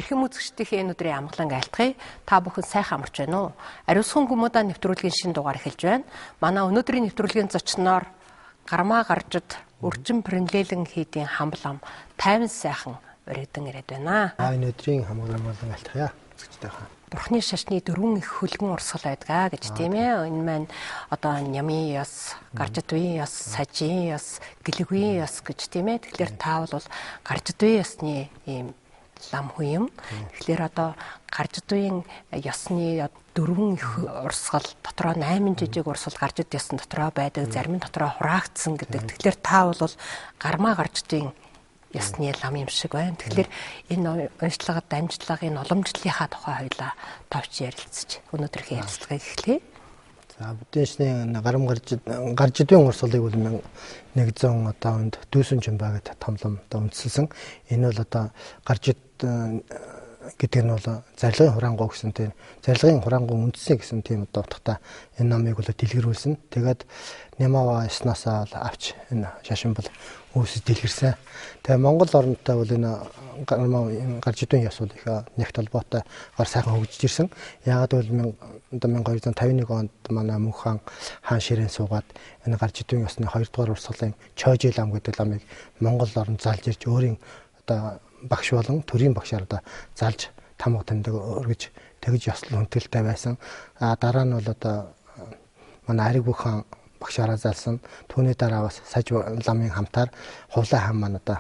Эрхэм үзэгчдийн өнөөдрийн амглан айлтгая. Та бүхэн сайхан амарч байна уу? Ариусхан хүмүүдаа нэвтрүүлгийн шинэ дугаар эхэлж байна. Манай өнөөдрийн нэвтрүүлгийн зочноор Гармаа гаржид өрчин Принлелен хийдийн хамблам тайван сайхан өргөдөн ирээд байна. Энэ өдрийн хамгаалал болон айлтгая. Үзэгчтэйхээ. Бурхны шашны дөрвөн их хөлгөн урсгал байдгаа гэж тийм ээ. Энэ маань одоо Нямын ёс, Гаржидвийн ёс, Сажийн ёс, Гэлэгвийн ёс гэж тийм ээ. Тэгэхээр та бол Гаржидвийн ёсны ийм лам хүн юм. Тэгэхээр одоо Гаржидвийн ёсны дөрвөн их урсгал дотроо 8 жижиг урсгал Гаржид ёсны дотроо байдаг, зарим нь дотроо хураагдсан гэдэг. Тэгэхээр та бол Гармаа Гаржидвийн ёсны лам юм шиг байна. Тэгэхээр энэ уншлагад дамжлага энэ уламжлалынхаа тухай хоёлаа товч ярилцж өнөөдрийнхээ ярилцлагыг эхлэе. За бүдэншний Гаржидвийн урсгалыг бол 1100 одоо онд дүүсэн жимбаа гэдэг томлом одоо үндэслэн. Энэ бол одоо Гаржид гэдэг нь бол зарилгын хураангуй гэсэн тийм зарилгын хураангуй үндэсний гэсэн тийм одоо утгатай энэ номыг бол дэлгэрүүлсэн. Тэгээд Нямаа яснасаа авч энэ шашин бол үүсэж дэлгэрсэн. Тэгээ Монгол орнтой бол энэ Гаржидвийн ёс бол их нэгт холбоотой гар сайхан хөгжиж ирсэн. Яагаад гэвэл 1251 онд манай Мөнх хаан ширээн суугаад энэ Гаржидвийн ёсны 2 дугаар урсгалын Чойжил ам гэдэг ламыг Монгол орнд залж ирж өөрийн одоо багш болон төрийн багшаар одоо залж тамга таньдаг өргөж тэгж ёслол хүндэлтэй байсан. Дараа нь бол одоо манай Ариг бүх хаан багшаараа залсан. Түүний дараа бас Саж ламын хамтаар Хувлаа хаан маань одоо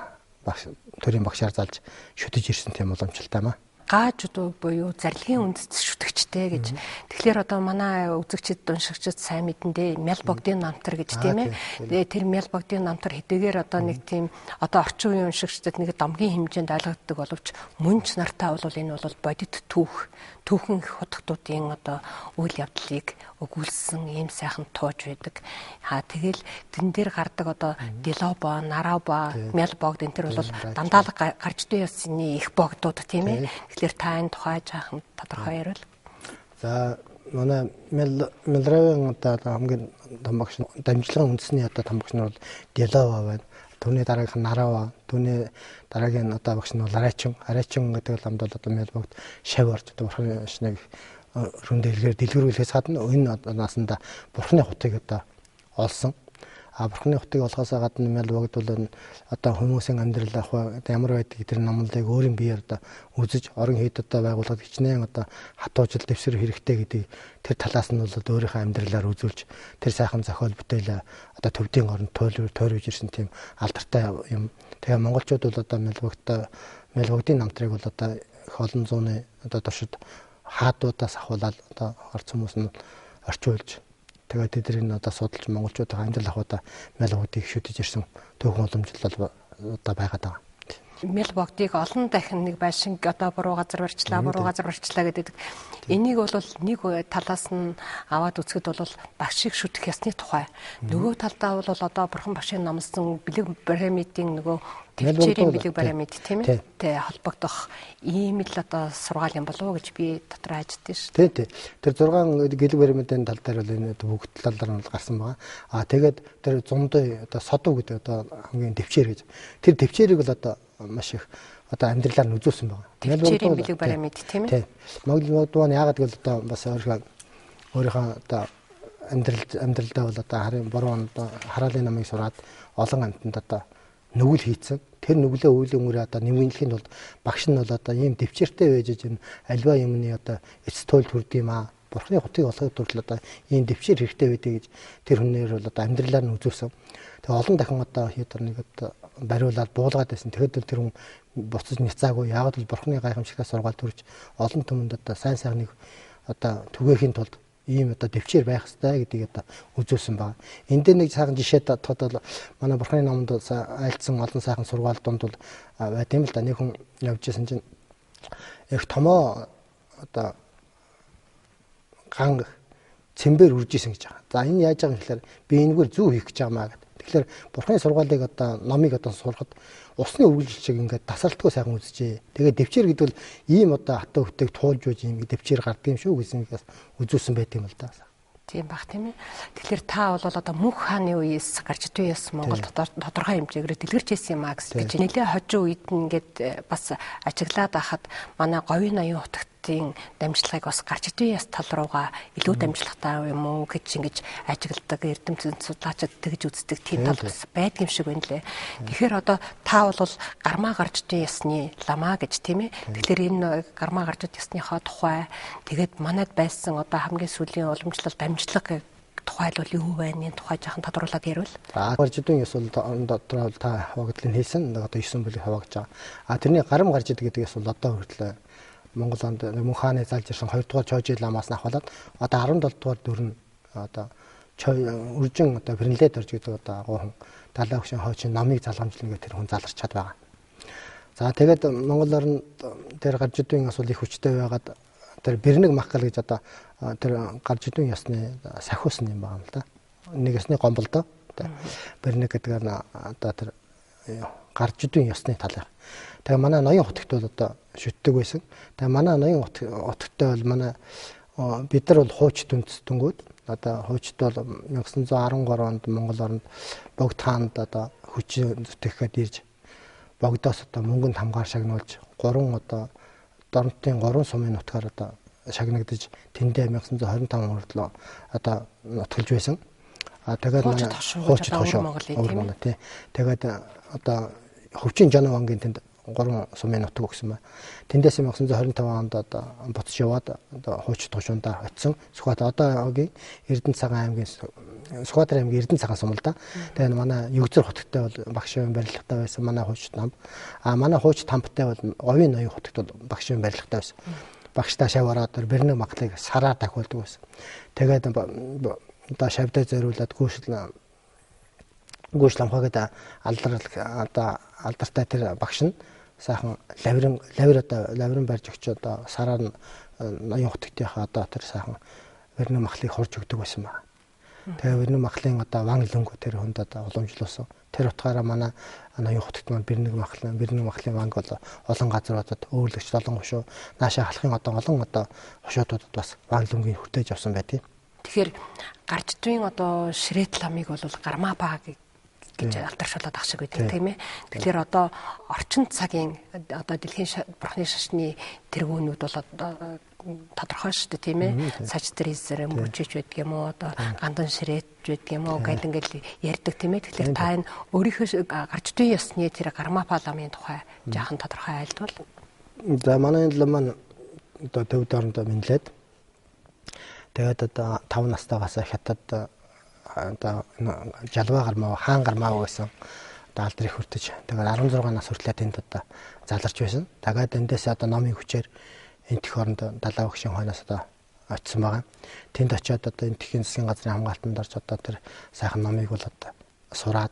төрийн багшаар залж шүтэж ирсэн тийм уламжлалтай маа. Гаажууд буюу зарилгын үндэс шүтгчтэй гэж. Тэгэхээр одоо манай үзэгчид уншигчид сайн мэдэндээ Мял богдын намтар гэж тийм ээ. Тэр Мял богдын намтар хэдийгээр одоо нэг тийм одоо орчин үеийн уншигчдад нэг домгийн хэмжээнд ойлгогддог боловч мөнч нартаа бол энэ бол бодит түүхэн хотгтуудын одоо үйл явдлыг өгүүлсэн ийм сайхан тууж байдаг. Тэгэл тэн дээр гардаг одоо Дилоба, Нараба, Мял богд энэ төр бол дандаа Гаржидвийн ёсны их богдууд тийм ээ. Тэгэхээр та энэ тухай жаахан тодорхой ярил. За манай Мэлравын одоо хамгийн том багш дамжлагын үндэсний одоо том багш нь бол Дилова байна. Түүний дараагийнх нь Нарава, түүний дараагийн одоо багш нь бол Арайчин гэдэг ламд бол одоо Мял богд шав орж одоо бурхны шнэг рүн дэлгэрүүлэхээс гадна энэ наасанда бурхны хутгийг одоо олсон. Бурхны хутгийг олохоос гадна Мял богд бол одоо хүмүүсийн амьдрал ямар байдаг тэр номлолыг өөрийн биеэр одоо үзэж орон хийд одоо байгууллагад хичнээн одоо хатуужил дэвсгэр хэрэгтэй гэдэг тэр талаас нь бол өөрийнхөө амьдралаар үзүүлж тэр сайхан зохиол бүтээл одоо төвдийн оронд тойрвж ирсэн тийм алдартай юм. Тэгээ монголчууд бол одоо Мял богдын намтрыг бол одоо их олон зууны одоо туршид хаадуудаас ахуулаад одоо орц хүмүүс нь орчуулж тэгээд тэдний одоо судалж монголчуудын амьдрал ахуйда Мял богдыг шүтэж ирсэн түүхэн уламжлал одоо байгаад байгаа. Мял богдыг олон дахин нэг байшинг одоо буруу газар барьчлаа гэдэг. Энийг бол нэг талаас нь аваад үзэхэд бол багшийг шүтэх ёсны тухай. Нөгөө талдаа бол одоо бурхан багшийн номлосон бэлэг пирамидын нөгөө төвчээрийн бэлэг пирамид тийм ээ. Тэ холбогдох ийм л одоо сургаал юм болов уу гэж би дотроо хайждээ шүү. Тий. Тэр 6 бэлэг пирамидын тал дээр бол энэ бүгд талаар нь гарсан байгаа. Тэгээд тэр зундын одоо содов гэдэг одоо хамгийн төвчээр гэж. Тэр төвчээрийг бол одоо маш их одоо амьдралаар нь үзүүлсэн байгаа. Төвчээрийн бэлэг пирамид тийм ээ. Монгол маань яагаад гэвэл одоо бас өөрийнхөө одоо амьдралдаа бол одоо харин буруу одоо хараалын намыг сураад олон амтанд одоо нүгэл хийцэн. Тэр нүглээ үеийн өмнө одоо нэмэгдэхийн тулд багш нь бол одоо ийм төвчээртэй байж энэ альва юмны одоо эц туйл төрд юм аа. Бурхны хутгийг олоход хүртэл одоо ийм төвчээр хэрэгтэй байдаг гэж тэр хүнээр бол одоо амьдралаар нь үзүүлсэн. Тэгээ олон дахин одоо хийдэр нэг одоо бариулаад буулгаад байсан. Тэгэхэд тэр хүн буцаж няцаагүй. Яагаад бол бурхны гайхамшигтай сургаал төрж олон түмэнд одоо сайн сайхныг одоо түгээхийн тулд ийм одоо төвчээр байх хэрэгтэй гэдгийг одоо үзүүлсэн байна. Энд дээр нэг сайхан жишээ тодол манай бурхны номонд айлцсан олон сайхан сургаал донд бол байт юм л да. Нэг хүн явж исэн чинь их томоо одоо ган цэмбэр үрж исэн гэж байгаа. За энэ яаж байгаа юм гэхээр би энэгээр зүү хийх гэж байгаа маа гэдэг. Тэгэхээр бурхны сургаалыг одоо номыг одоо сурахад усны үргэлж шиг ингээд тасралтгүй сайхан үзчихээ. Тэгээд дэвчээр гэдэг бол ийм одоо хатаа хөтэйг туулж байж ийм дэвчээр гардаг юм шүү гэсэн юмээс үзүүлсэн байт юм л да. Тийм баг тийм ээ. Тэгэхээр та бол одоо мөнх хааны үеэс гарч идвэн яс Монгол тодорхой хэмжээгээр дэлгэрч ирсэн юм а гэж нэлээ хожим үед ингээд бас ажиглаад байхад манай говийн ноён утгтын дамжлагыг бас гарч идвэн яс тал руугаа илүү дамжлагтай юм уу гэж ингэж ажигладаг эрдэмтэн судлаачид тэгж үздэг тийм тал бас байдаг юм шиг байна лээ. Тэгэхээр одоо та бол гармаа гарч идвэн ясны ламаа гэж тийм ээ. Тэгэхээр энэ гармаа гарч идвэн ясныхаа тухай тэгээд манайд байсан одоо хамгийн сүүлийн уламжлал дамжлага тухайлбал юу байна? Энэ тухай жоохон тодруулаад ярил. Гарч идвэн яс бол дотроо та хаваагдлыг хийсэн. Одоо 9 бүлэг хаваагж байгаа. Тэрний гарам гарч идэг гэдэг яс бол одоо хүртэл Монгол онд мөнх хааны залж ирсэн 2 дугаар Чойжи ламаас нь ахвалаад одоо 17 дугаар дүр нь одоо үржин одоо Френлет орж гэдэг одоо агуу хүн далай хөшин хойчин номыг залгамжлна гэх тэр хүн заларчаад байгаа. За тэгээд Монгол орнд тэр гарч идвэн яс бол их хүчтэй байгаад тэр Бэрнэг Махкал гэж одоо тэр гарч идвэн ясны сахиусны юм байна л да. Нэг ясны гомболдоо. Бэрнэг гэдэг нь одоо тэр гарч идвэн ясны талаар. Тэгээ манай ноён хотогт бол одоо шүтдэг байсан. Тэгээ манай ноён хотогтой бол манай бид нар бол хуучд үндэстэнүүд одоо хуучд бол 1913 онд Монгол орнд Богд хаанд одоо хүчин зүтгэхэд ирж Богдоос одоо мөнгөнд хамгаар шагнуулж 3 одоо Дорнотын 3 сумын нутгаар одоо шагнагдаж тэндээ 1925 хүртэл одоо нутгалж байсан. Тэгээд манай хуучд хошоо тий. Тэгээд одоо хөвчин Жанав ангийн тэнд 3 сумын нутаг өгсөн байна. Тэндээс 1925 онд одоо буцаж яваад одоо хуучд хошуундаа очисон. Сүхбаатар одоогийн Эрдэнэ цагаан аймгийн Сүхбаатар аймгийн Эрдэнэ цагаан сум л да. Тэгээд манай Югзэр хотогтой бол багшийн барилгатай байсан. Манай хуучд нам. Манай хуучд тамптай бол говийн ноён хотогт бол багшийн барилгатай байсан. Багштай шаваараа тэр Бэрнэг Махлыг сараар дахиулдаг байсан. Тэгээд одоо шавьдаа зориулаад гүйшил амхаагаад алдартай тэр багш нь сайхан лавирын барьж өгч одоо сараар нь ноён хотогтынхаа одоо тэр сайхан Бэрнэг Махлыг хурж өгдөг байсан байна. Тэгээ Бэрнэг Махлын одоо ван лөнгө тэр хүнд одоо уламжлуулсан. Тэр утгаараа манай ноён хотогт маань Бэрнэг Махлын ванг бол олон газруудад өөрлөгч олон хошуу наашаа халахын олон одоо хошуутуудад бас ван лөнгийг хүртээж авсан байдаг. Тэгэхээр гарч идвэн одоо ширээт ламыг бол гармаа баа гэж алдаршуулаад ах шиг байдаг тийм ээ. Тэгэхээр одоо орчин цагийн одоо дэлхийн бурхны шашны тэргүүнүүд бол одоо тодорхой шүү дээ тийм ээ. Саж тризер мөчөж байдаг юм уу одоо гандан ширээт байдаг юм уу гэл ингээл ярьдаг тийм ээ. Тэгэхээр та энэ өөрийнхөө гарч идвэн ясны тэр гармаа баа ламын тухай жаахан тодорхой айлтвал. За манай энэ лам маань одоо төв дорнод мэдлээд тэгээд одоо 5 настайгаас хятад одоо жалваа гармаа хаан гармаа байсан. Одоо алдар их хүртэж. Тэгээд 16 нас хүртлээр тэнд одоо заларч байсан. Тэгээд эндээс одоо номын хүчээр энтх оронд далай багшийн хойноос одоо очисон байгаа. Тэнд очиод одоо энтхийн засгийн газрын хамгаалтанд орж одоо тэр сайхан номыг бол одоо сураад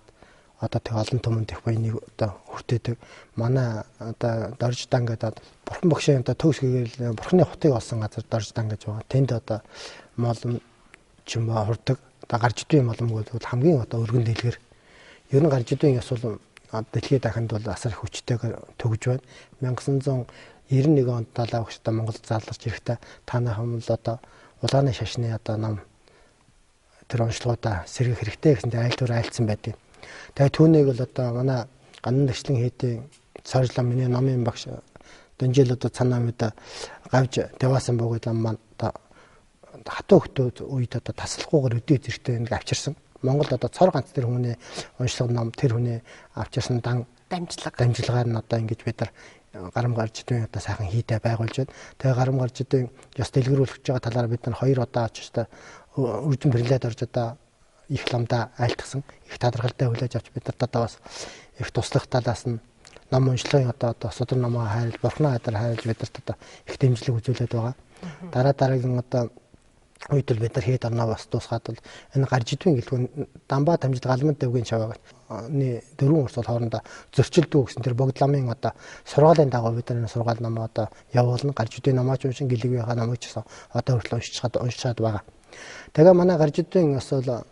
одоо тэг олон түмэнд их баяныг одоо хүртээдэг. Манай одоо дорж дан гэдэг бурхан багшийн одоо төгс гэгээл бурханы хутыг олсон газар дорж дан гэж байгаа. Тэнд одоо молом чимээ хурдаг. Одоо гарч идвэн молом бол хамгийн одоо өргөн дэлгэр. Ер нь гарч идвэн яс бол дэлхийд дахинд бол асар их хүчтэйгээр төгж байна. 1991 онд далай багштай Монголд заларч ирэхдээ танайхан бол одоо улааны шашны одоо ном тэр онцлогуудаа сэргэх хэрэгтэй гэсэндээ айлтвар айлцсан байдаг. Тэгээ түүнийг бол одоо манай гандан дэвшлэн хийдийн цааржлаа миний номын багш дөнжил одоо цанаа мэдэ гавж деваасан богод лам маань одоо хатуу хөтөө үед одоо таслахгүйгээр өдөө зэрэгтэй нэг авчирсан. Монгол одоо цор ганц тэр хүний уншлаг ном тэр хүний авчирсан дамжлагаар нь одоо ингэж бид нар гарам гарч идвэн одоо сайхан хийдэ байгуулж байна. Тэгээ гарам гарч идвэн ёс дэлгэрүүлж байгаа талаар бид нар 2 удаа очиж та үрдэн Френлет орж одоо их ламда айлтгсан. Их тадаргалтай хүлээж авч бид нарт одоо бас их туслах талаас нь ном уншлагын одоо судар номоо хайрлж бурхнаа хадар хайрлж бид нарт одоо их дэмжлэг үзүүлээд байгаа. Дараагийн одоо үед бид нар хэд орноо бас дуусгаад бол энэ гарч идвэн гэлгүй дамбаа тамжид галман дэвгийн чаваагаад 4 урсгал хоорондоо зөрчилдөө гэсэн тэр богд ламын одоо сургаалын дагуу бид нар сургаал номоо одоо явуулна гарч идвэн номооч уншин гэлэгийнхаа номооч гэсэн одоо хүртэл уншичаад байгаа. Тэгээ манай гарч идвэн бас бол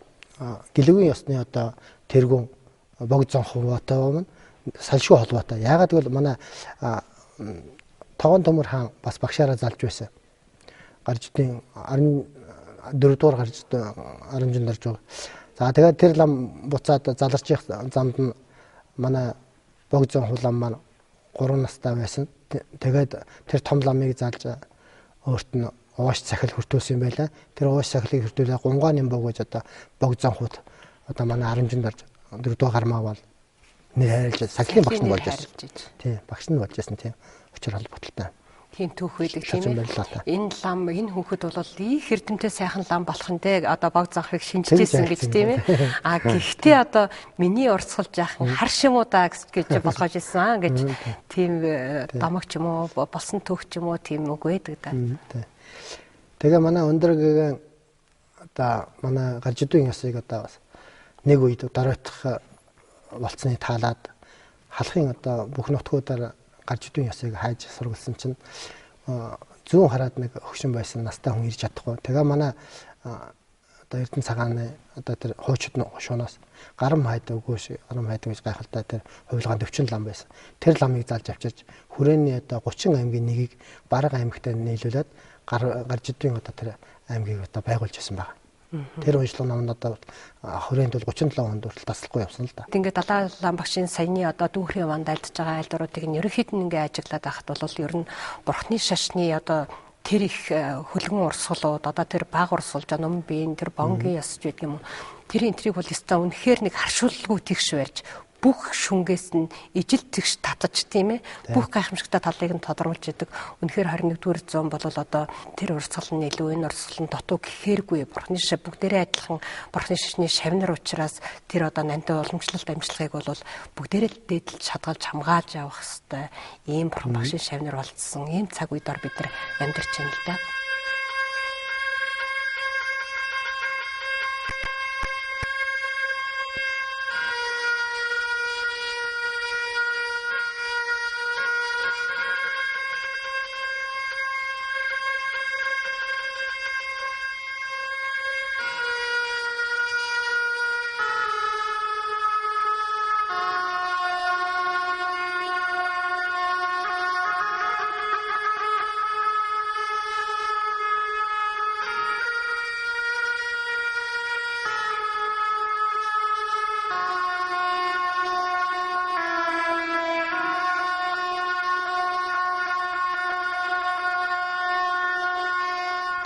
гэлэгийн ёсны одоо тэргүүн богд зон хуваатай байна. Салшгүй холбоотой. Яагаад гэвэл манай Тогон Төмөр хаан бас багшаараа залж байсан. Гарч идвэн дөрөвдүгээр гарч арамжинд орж байгаа. За тэгээд тэр лам буцаад заларч их замд нь манай богзон хулам маань 3 настай байсан. Тэгээд тэр том ламыг залж өөрт нь ууш цахил хүртүүлсэн юм байлаа. Тэр ууш цахилыг хүртүүлээ гунгааны бог гэж одоо богзон хут одоо манай арамжинд орж 4-р гармаа бол нэр хайрлаж сахилын багш нь болж байсан. Тийм багш нь болж байсан тийм учир холбогдолтой. Тийм түүх байдаг тийм ээ. Энэ лам энэ хүүхэд бол их эрдэмтэй сайхан лам болох нь дээ. Одоо баг захыг шинжижсэн гэж тийм ээ. А гэхдээ одоо миний урсгалж яахан хар шимуудаа гэж болгож ирсэн гэж тийм дамаг ч юм уу болсон түүх ч юм уу тийм үг байдаг да. Тэгээ манай өндрөгийн одоо манай гарч идүүн ясыг одоо бас нэг үед доройтох болцсны таалаад халахын одоо бүх нутгуудаар гарч идүүн ясыг хайж сургалсан чинь зүүн хараад нэг хөгшин байсан настай хүн ирж чадахгүй. Тэгээ манай одоо Эрдэнэ цагааны одоо тэр хуучид шуунаас гарам хайдаг үгүй гарам хайдаг гэж гайхалтай тэр хувилгаан 40 лам байсан. Тэр ламыг залж авчирч хүрээний одоо 30 аймгийн нэгийг Бараг аймагтай нийлүүлээд гарч идүүн одоо тэр аймгийг одоо байгуулж байсан байна. Тэр уншлага намд одоо хүрээнд бол 37 хонд хүртэл таслахгүй явсан л да. Ингээд далаа лам багшийн саяны одоо дүүхрийн ванд альдж байгаа айлдваруудыг нь ерөнхийд нь ингээд ажиглаад байхад бол ер нь бурхны шашны одоо тэр их хөлгөн урсгалууд одоо тэр баг урсгалж номын биеийн тэр бонгийн ясч гэдэг юм уу. Тэр энтрийг бол өстой үнэхээр нэг харшуулгүй тэгш барьж бүх шүнгээс нь ижил тэгш татаж тийм ээ бүх гайхамшигтай талыг нь тодруулж идэг. Үнэхээр 21-р зуун бол одоо тэр урсгал нь илүү энэ урсгал нь дутуу гэхээргүй бурхны шав бүгдээрээ адилхан бурхны шашны шавнар учраас тэр одоо нандин уламжлалт амжилтыг бол бүгдээрээ дээдэлж шадгалж хамгаалж явах хэвээр ийм бурхан багшийн шавнар болцсон ийм цаг үед ор бид нар амьдарч байна л да.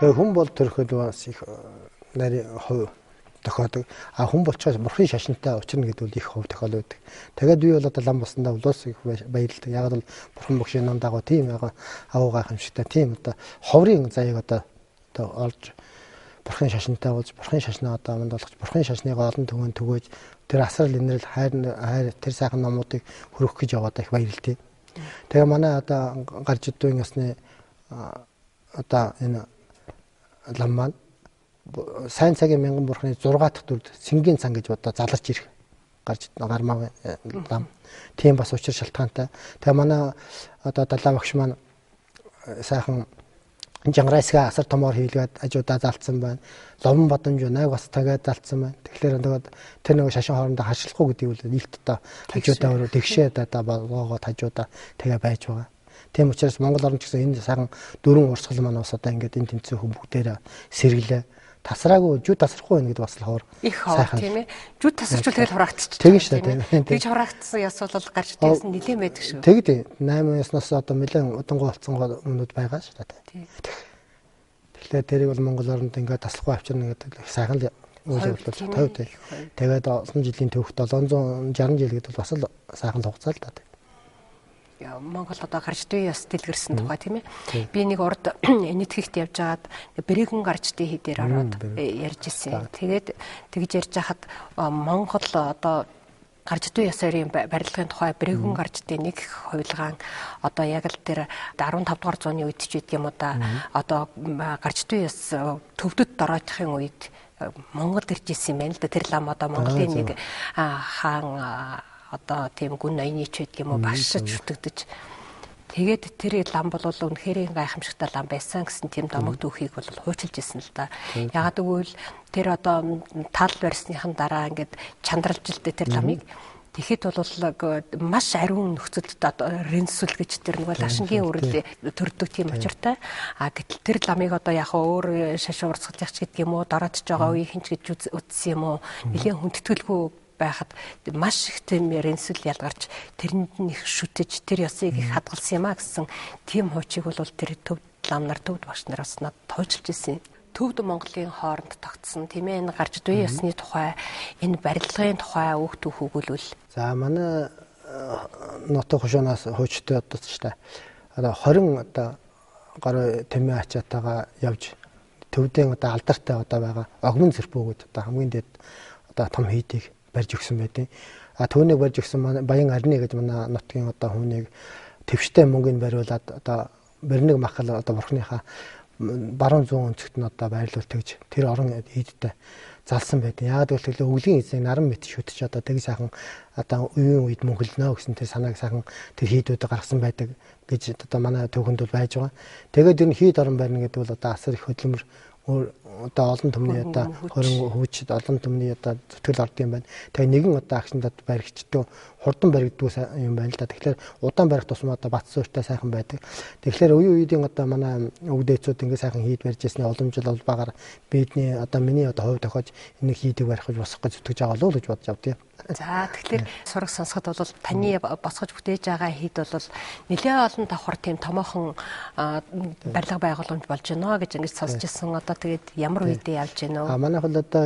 Тэгээ хүн бол төрөхөд бас их нарийн хувь тохиодог. А хүн болчоос бурхны шашинтай учирна гэдэг бол их хувь тохиол байдаг. Тэгээд би бол одоо лам болсондоо улаас их баярлалтай. Яг л бурхан багшийн ном дагуу тийм агуу гайхамшигтай тийм одоо ховрын заяаг одоо олж бурхны шашинтай болж бурхны шашнаа одоо аманд болгож бурхны шашныг олон түмэн түгөөж тэр асрал инрэл хайр тэр сайхан номуудыг хөрөх гэж яваад их баярлалтай. Тэгээ манай одоо гарч идүүн ясны одоо энэ лам маань сайн цагийн мянган бурхны 6 дахь дүрд сэнгийн цан гэж одоо заларч ирэх гарч гармаа лам. Тийм бас учир шалтгаантай. Тэгээ манай одоо далаа багш маань сайхан Жангарайсга асар томоор хийлгээд ажуудаа залцсан байна. Ловон бодомж найг бас тагаад залцсан байна. Тэгэхээр тэр нэг шашин хоорондоо харшлахгүй гэдэг үл нийт одоо ажуудаа өөрөө тэгшээд одоо болгоогоод ажуудаа тэгээ байж байгаа. Тийм учраас Монгол орн ч гэсэн энэ сайхан дөрвөн урсгал маань бас одоо ингээд энэ тэмцээн хүмүүдээр сэргэлээ. Тасраагүй жүд тасрахгүй байна гэдэг бас л хоор их хоо тийм ээ. Жүд тасарчвал тэгэл хураагдчих. Тэгж хураагдсан яс бол гарч ирсэн нэлээд байдаг шүү. Тэгэд 8 яснаас одоо нэлээд удангуй болсон өмнөд байгаа шүү дээ. Тэгэхээр тэрийг бол Монгол оронд ингээд таслахгүй авчирна гэдэг сайхан л үйл явдал тавьдаг. Тэгээд олон жилийн төвхт 760 жил гэдэг бол бас л сайхан хугацаа л да. Монгол одоо гарч дүй яс дэлгэрсэн тухай тийм ээ. Би нэг урд энэтхэгт явж байгаад бэрэгэн гарч дүй хідээр ороод ярьж ирсэн. Тэгээд тэгж ярьж хахад Монгол одоо гарч дүй ясарын барилгын тухай бэрэгэн гарч дүй нэг хувилгаан одоо яг л тэр 15 дугаар зууны үед ч гэдэг юм уу да одоо гарч дүй яс төвдөд дороотхын үед Монгол ирж ирсэн юм байна л да. Тэр лам одоо Монголын нэг хаан одоо тийм гүн ноёныч гэдэг юм уу башиж зүтгэдэж тэгээд тэр лам бол үнэхээр гайхамшигтай лам байсан гэсэн тийм домог түүхийг бол хуучилж ирсэн л да. Ягаад гэвэл тэр одоо тал барьсныхан дараа ингээд чандралж л дээ тэр ламыг Тэгэхэд бол маш ариун нөхцөлд одоо ренсүл гэж тэр нэг ашингийн үрэл төрдөг тийм учиртай. Гэтэл тэр ламыг одоо яг өөр шашин урсгалч гэдэг юм уу, дороодж байгаа үе хинч гэж үзсэн юм уу? Нэлийн хүндэтгэлгүй байхад маш их тийм ренсүл ялгарч тэрэнд нь их шүтэж тэр ёсыг их хадгалсан юм а гэсэн тийм хуучийг бол тэр төвд лам нар төвд багш нараас надад тоожлж ирсэн. Төвд Монголын хооронд тогтсон тийм ээ энэ гарч дуй ёсны тухай энэ барилгын тухай үг түүхүүгүүлвэл. За манай нутаг хушуунаас хуучтай одоо ч та одоо 20 одоо гаруй тэмээ ачаатайгаа явж төвдийн одоо алдартай одоо байгаа огмон зэрпүүгүүд одоо хамгийн дэд одоо том хийдийг барьж өгсөн байдیں۔ Түүнийг барьж өгсөн Баян Арны гэж манай нутгийн одоо хүнийг твштэй мөнгөнд бариулаад одоо Бэрнэг махал одоо бурхныхаа баруун зүүн өнцөгт нь одоо байрлуул тэгж тэр орон хийдтэй залсан байдаг. Яг л тэгэхээр өвлийн эзэн наран мэт шүтж одоо тэг сайхан одоо үеийн үед мөнгөлнө гэсэн тэр санааг сайхан тэр хийдүүдэд гаргасан байдаг гэж одоо манай төвхөнд бол байж байгаа. Тэгээд ер нь хийд орон барина гэдэг бол одоо асар их хөдөлмөр одоо олон түмний одоо хөрөнгө хөвчд олон түмний одоо зүтгэл орд юм байна. Тэгээ нэгэн одоо агшиндад баригчдөө хурдан баригддаг юм байна л да. Тэгэхээр удаан барих тусмаа одоо бац суурьтай сайхан байдаг. Тэгэхээр үеийн үеийн одоо манай өвдөөцүүд ингээ сайхан хийд барьж ирсний олон жил болбагаар бидний одоо миний одоо хувь тохиож энэ хийдийг барих гэж босох гэж зүтгэж байгаа болов уу гэж бодож авдیں۔ За тэгэхээр сураг сонсоход бол таны босгож бүтээж байгаа хийд бол нэлээд олон давхар тийм томоохон барилга байгууламж болж байна гэж ингэж сонсч ирсэн. Одоо тэгээд ямар үедээ явж гэнэ вэ? Манайх бол одоо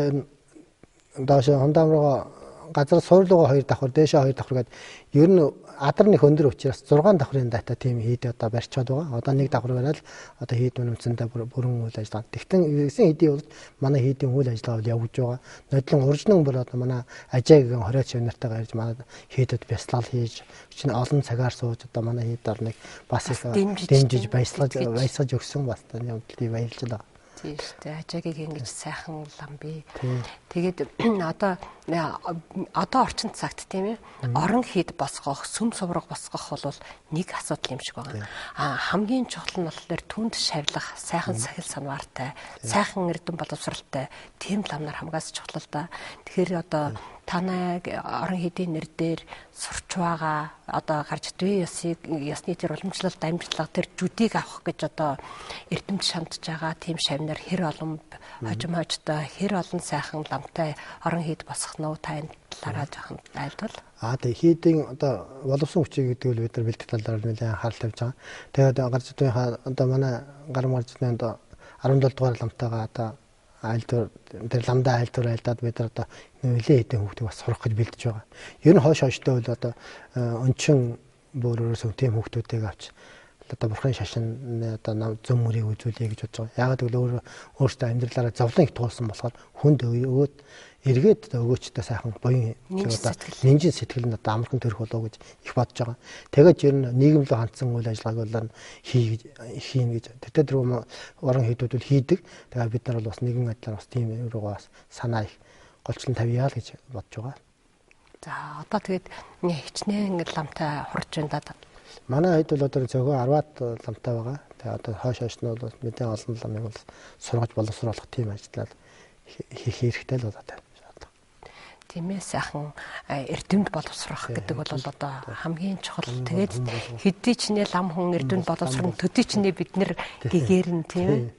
доош хондам руу газар суурлууга 2 давхар дээшээ 2 давхар гэдэг ер нь адар нэг өндөр учраас 6 давхрын дата тийм хийд одоо барьчаад байгаа. Одоо 1 давхар бариад одоо хийд үнэмцэндээ бүрэн үйл ажиллагаа. Тэгтэн эсийн хийдийн бол манай хийдийн үйл ажиллагаа бол явж байгаа. Нодлон уржнан бүр одоо манай ажаагийн 20 шив нартайгаа ирж манай хийдэд бяцлал хийж чинь олон цагаар сууж одоо манай хийд орныг бас их дэмжиж баясгаж өгсөн бас юм баярлж байгаа. Тийм шүү дээ. Ажаагийг ингэж сайхан лам би. Тэгээд одоо орчин цагт тийм ээ орон хийд босгох, сүм сувраг босгох бол нэг асуудал юм шиг байна. Хамгийн чухал нь болохоор түнд шавлах, сайхан сахил санваартай, сайхан эрдэм боловсралтай тийм лам нар хамгаас чухал л да. Тэгэхээр одоо танай орон хийдийн нэр дээр сурч байгаа одоо гарч дүй ясны тэр уламжлалт амжилтлага тэр жүдийг авах гэж одоо эрдэмт шандж байгаа тийм шавнар хэр олон хожим хожтой хэр олон сайхан ламтай орон хийд босох нь та энэ талаараа жоохон айлтвал. Тэгээ хийдийн одоо боловсон хүчийг гэдэг нь бид нар бэлтгэх талаар нэлээд анхаарал тавьж байгаа. Тэгээд гарч дүйнхаа одоо манай гар марж дүйн одоо 17 дугаар ламтайгаа одоо айлтвар тэр ламдаа айлтвар айлдаад бид нар одоо нэлээд хэдэн хүүхдийг бас сурах гэж бэлдэж байгаа. Ер нь хойштой бол одоо өнчин бүрөөс тийм хүүхдүүдийг авч одоо бурхан шашин одоо зөв мөрийг үзүүлэе гэж бодож байгаа. Ягаад гэвэл өөртөө амьдралаараа зовлон их туулсан болохоор хүнд өгөөд эргээд өгөөчтэй сайхан буян одоо нинжин сэтгэл нь одоо амархан төрөх болов гэж их бодож байгаа. Тэгээд ер нь нийгэм рүү хандсан үйл ажиллагааг бол хийн гэж. Тэтгэд рүү орон хийдүүд бол хийдэг. Тэгээд бид нар бол бас нэгэн адилаар бас тийм руугаа бас санаа их голчлон тавьяа л гэж бодож байгаа. За одоо тэгээд хичнээн ламтай хурж байна да. Манай хэд бол одоо зөвхөн 10-аад ламтай байгаа. Тэгээд одоо хойш нь бол мэдээ олон ламыг бол сургаж боловсруулах тийм ажиллаад хийх хэрэгтэй л болоо. Тиймээ сайхан эрдэмт боловсрох гэдэг бол одоо хамгийн чухал. Тэгээд хэдий ч нэ лам хүн эрдэмт боловсрон төдий ч нэ бид нэр гэгэрн тийм ээ.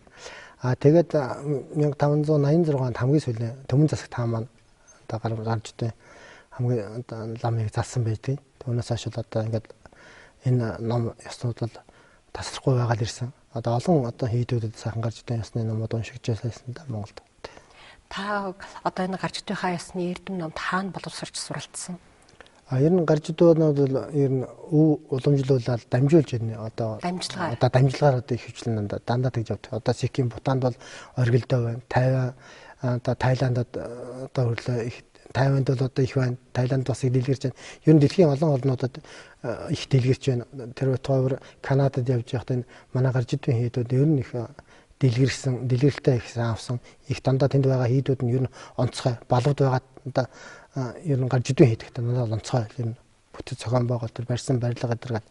Тэгээд 1586-нд хамгийн сүүлийн Төмөн засагт хаан маань одоо гарч дэ хамгийн ламыг залсан байдаг. Түүнээс хойш одоо ингээд энэ ном ёснууд бол тасрахгүй байгаад ирсэн. Одоо олон одоо хийдүүдэд сайхан гарч дэ ёсны номууд уншигч байсан да Монголд. Та одоо энэ гарч дүйхаа ясны эрдэм номд хаана боловсрч суралцсан? Ер нь гарч дүйнүүд бол ер нь уламжлуулаад дамжуулж ирнэ одоо дамжлагаар одоо их хвчлэн дандаа тэгж явдаг. Одоо Сиким, Бутанд бол оргилдоо байна. Одоо Тайландд одоо хөрлөө их Тайванд бол одоо их байна. Тайланд бас их дэлгэрч байна. Ер нь дэлхийн олон орнуудад их дэлгэрч байна. Тэр утгаар Канадад явж байхдаа энэ манай гарч дүйн хийдүүд ер нь их дэлгэрэлтэй их авсан их дандаа тэнд байгаа хийдүүд нь ер нь онцгой балууд байгаа одоо ер нь гарч дүйн хийдэг дандаа онцгой ер нь бүтэц цохон байгаа тэр барьсан барилга гэдэргээд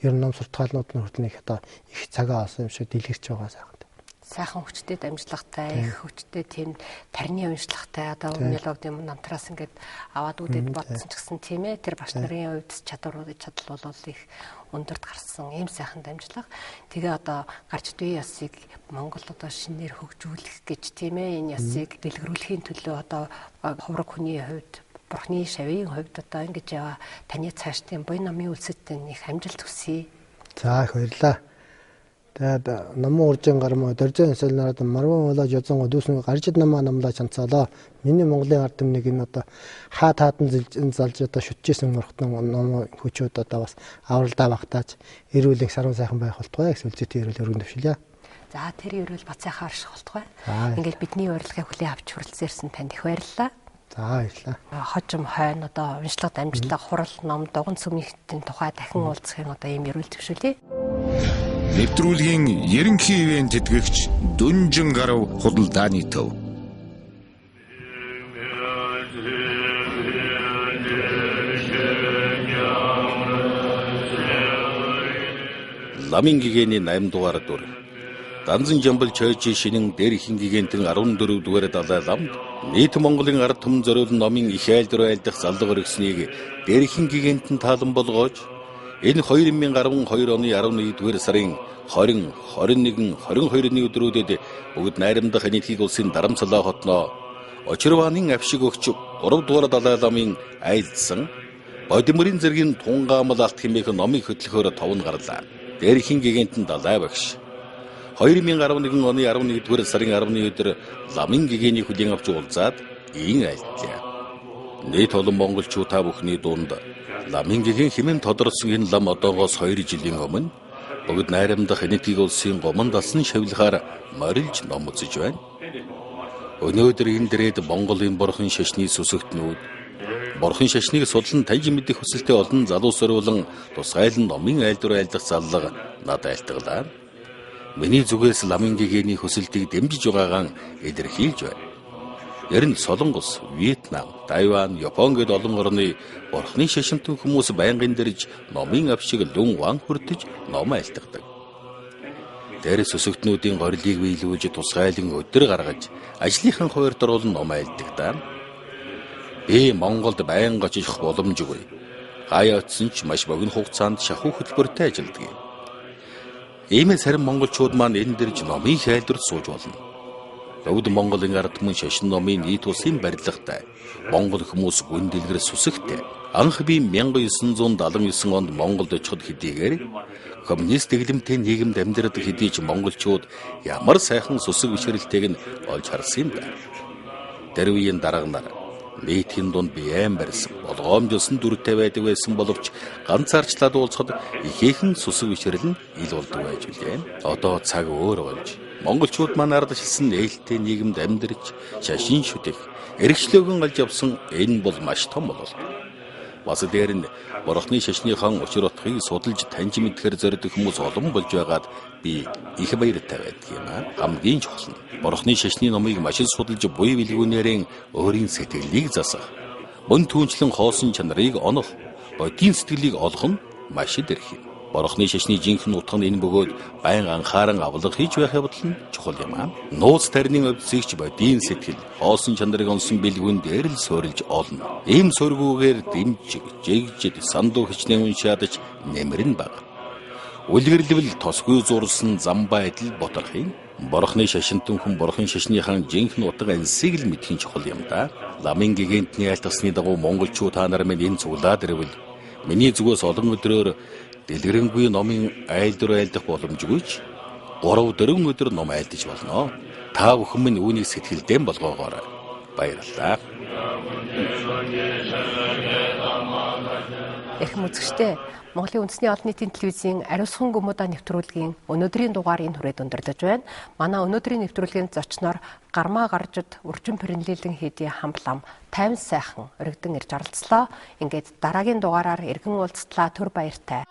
ер нь ном суртахаалнууд нь хүртэл их одоо их цагаа олсон юм шиг дэлгэрч байгаа сайхан. сайхан хүчтэй дамжлагтай, их хүчтэй тийм тарны уншлагтай одоо өнөөлөд юм намтраас ингээд аваад үдэд бодсон ч гэсэн тийм ээ тэр багш нарын хувьд чадвар бол их өндөрт гарсан ийм сайхан дамжлага. Тэгээ одоо гарч идвийн ясыг Монгол одоо шинээр хөгжүүлэх гэж тийм ээ энэ ясыг дэлгэрүүлэхийн төлөө одоо хувраг хүний хувьд Бурхны шавийн хувьд одоо ингэж яваа таны цаашдын буян намын үлсэдтэй их амжилт хүсье. За их баярлалаа. Тэгээд намын уржин гармаа дөржин сэл нараад марван болоо жозон дүүсэн гаржид намаа намлаа чанцаалаа. Миний Монголын ард түмнийг энэ одоо хаатан залж одоо шүтжсэн мөрхтөн ном хүчүүд одоо бас авралдаа багтааж эрүүлэг сарван сайхан байх болтугай гэсэн үлзэтэй эрүүл өргөн төвшилье. За тэр эрүүл бацаахан арших болтугай. Ингээд бидний урилгыг хүлээн авч хүрэлцээрсэн танд их баярлалаа. За баярлалаа. Хожим хойно одоо уншлага дамжлага хурал ном дуган сүмийн тухай дахин уулзахын одоо ийм эрүүл төвшүүлье. Нэвтрүүлгийн ерөнхий ивент тэтгэгч Дүнжин гарав худалдааны төв. Ламын гэгээний 8 дугаар дүр. Данзан Жамбал Чойжи шинэн дээр ихэн гэгээнтэн 14 дугаар далай ламд нийт Монголын ард түмэн зориулсан номын их айлдвар айлдах заллага өргөснийг дээр ихэн гэгээнтэн таалан болгож энэ 2012 оны 11-р сарын 20, 21, 22-ны өдрүүдэд бүгд найрамдах нийтийн улсын Дарамсалаа хотноо Очирванын авшиг өгч 3 дугаар далай ламын айлдсан Бодимрын зэргийн Тунгаамал алт хэмээх номын хөтлөхөөр товн гарлаа. Дээр ихэн гэгээнтэн далай багш 2011 оны 11-р сарын 10-ны өдөр ламын гэгээний хүлээн авч уулзаад ийн айлтлаа. Нийт олон монголчууд та бүхний дунд ламын гэгээн хэмээн тодорсон энэ лам одоогоос 2 жилийн өмнө бүгд найрамдах нийтийн улсын гомон дасан шавилгаар морилж ном үзэж байна. Өнөөдөр энэ дээрээд Монголын бурхан шашны сүсэгтнүүд бурхан шашныг судлан таньж мэдэх хүсэлтэй олон залуус оруулан тусгайлан номын айлдвар айлдах заллага над айлтгалаа. Миний зүгээс ламын гэгээний хүсэлтийг дэмжиж байгаагаа илэрхийлж байна. Ярин Солонгос, Вьетнам, Тайван, Япон гээд олон орны бурхны шашинтан хүмүүс байнгын дэрж номын авшиг лүн ван хүртэж ном айлтгадаг. Дээрээс өсөгтнүүдийн горилыг биелүүлж тусгайлан өдөр гаргаж ажлынхан хуваарьд оруулан ном айлтгадаа. Би Монголд байнга очиж боломжгүй. Гаяа очсон ч маш богино хугацаанд шахуу хөтөлбөртэй ажилладаг. Иймээс харин монголчууд маань энэ дэрж номын хайлдварт сууж болно. Өвд Монголын ард түмэн шашин номын нийт улсын барилгатай. Монгол хүмүүс гүн дэлгэр сүсэгтэй. Анх би 1979 онд Монголд очиход хэдийгээр коммунист дэглэмтэй нийгэмд амьдрах хэдий ч монголчууд ямар сайхан сүсэг бишрэлтэйг нь олж харсан юм бэ. Дэрвийн дарга нар нийтийн дунд биеэн барьсан, болгоомжлсон дүртэй байдаг байсан боловч ганцаарчлаад уулзахад ихээхэн сүсэг бишрэл нь ил болдог байж билээ. Одоо цаг өөр болж монголчууд маань ардчилсан нээлттэй нийгэмд амьдарч шашин шүтэх, эрхчлөөгөн олж явсан энэ бол маш том бололт. Бас дээр нь бурхны шашныхан учир утгыг судалж таньж мэдхээр зориуд хүмүүс олон болж байгаад би их баяртай байдаг юм аа. Хамгийн чухал нь бурхны шашны номыг маш их судалж буй билгүүнээрээ өөрийн сэтгэлийг засах, мөн түүнчлэн хоосон чанарыг онох, бодийн сэтгэлийг олох нь маш их дэрх юм. Бурхны шашны жинхэнэ утга нь энэ бөгөөд байн анхааран авлага хийж байх явдал нь чухал юм аа. Нууц тарины өвдсөгч бодийн сэтгэл, хоосон чанарыг онсон бэлгүүн дээр л суурилж олно. Ийм сургуугаар дэмжиг, жигжид, сандуу хичнээн уншаадч нэмрэн баг. Үлгэрлэвэл тосгүй зурсан зам байдал боторхын. Бурхны шашинтан хүн бурхан шашныхан жинхэнэ утга ансиг л мэдхийн чухал юм да. Ламын гэгээнтний айлтгасны дагуу монголчууд та нар минь энэ цуглаад ирвэл миний зүгээс олон өдрөөр дэлгэрэнгүй номын айлдвар айлдах боломжгүй ч 3-4 өдөр ном айлдаж болно. Та бүхэн минь үүнийг сэтгэлдээ болгоогоорой. Баярлалаа. Эрхэм үзэгчдээ Монголын үндэсний олон нийтийн телевизийн ариусхан гүмүдаа нэвтрүүлгийн өнөөдрийн дугаар энэ хүрээд өндөрлөж байна. Манай өнөөдрийн нэвтрүүлгийн зочноор Гармаа гаржид уржин пэрэнлэлэн хийдийн хамлам 50 сайхан өргөдөн ирж оролцлоо. Ингээд дараагийн дугаараар эргэн уулзтлаа. Түр баяртай.